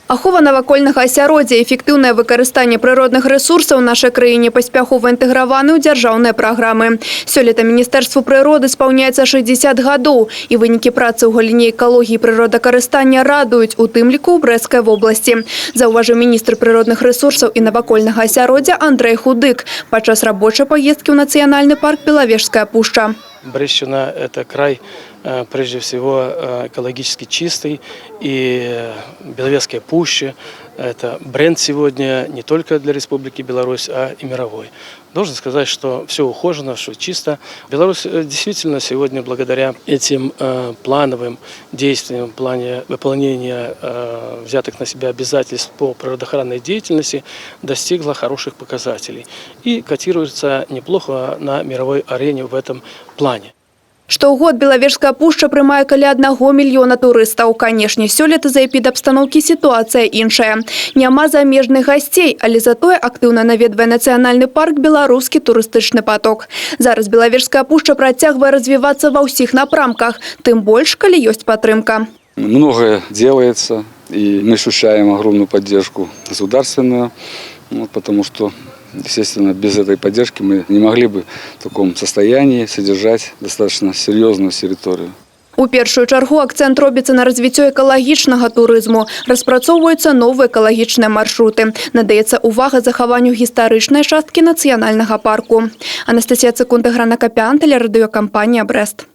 Ахова навакольнага асяроддзя, эфектыўнае выкарыстанне прыродных рэсурсаў у нашай краіне паспяхова інтэграваны ў дзяржаўныя праграмы. Сёлета Міністэрству прыроды спаўняецца 60 гадоў, і вынікі працы ў галіне экалогіі і прыродакарыстання радуюць, у тым ліку ў Брэсцкай вобласці. Заўважыў міністр прыродных рэсурсаў і навакольнага асяроддзя Андрэй Худык падчас рабочай паездкі ў нацыянальны парк Беловежская пушча. Брестщина – это край, прежде всего, экологически чистый, и Беловежская пуща – это бренд сегодня не только для Республики Беларусь, а и мировой. Должен сказать, что все ухожено, что чисто. Беларусь действительно сегодня, благодаря этим плановым действиям в плане выполнения взятых на себя обязательств по природоохранной деятельности, достигла хороших показателей и котируется неплохо на мировой арене в этом плане. Штогод Беловежская пушча прымае каля 1 мільёна турыстаў. Канешне, сёлета за эпідабстаноўкі сітуацыя іншая. Няма замежных гасцей, але затое актыўна наведвае нацыянальны парк беларускі турыстычны поток. Зараз Беловежская пушча працягвае развівацца ва ўсіх напрамках, тым больш, калі ёсць падтрымка. Многое делается, и мы ощущаем огромную поддержку государственную, потому что, естественно, без этой поддержки мы не могли бы в таком состоянии содержать достаточно серьезную территорию. У першую чаргу акцэнт робіцца на развіццё экалагічнага турызму. Распрацоўваюцца новыя экалагічныя маршруты. Надаецца увага захаванню гістарычнай часткі нацыянальнага парку. Анастасія Цыкунда, Грана Капян, тэлерадыёкампанія «Брэст».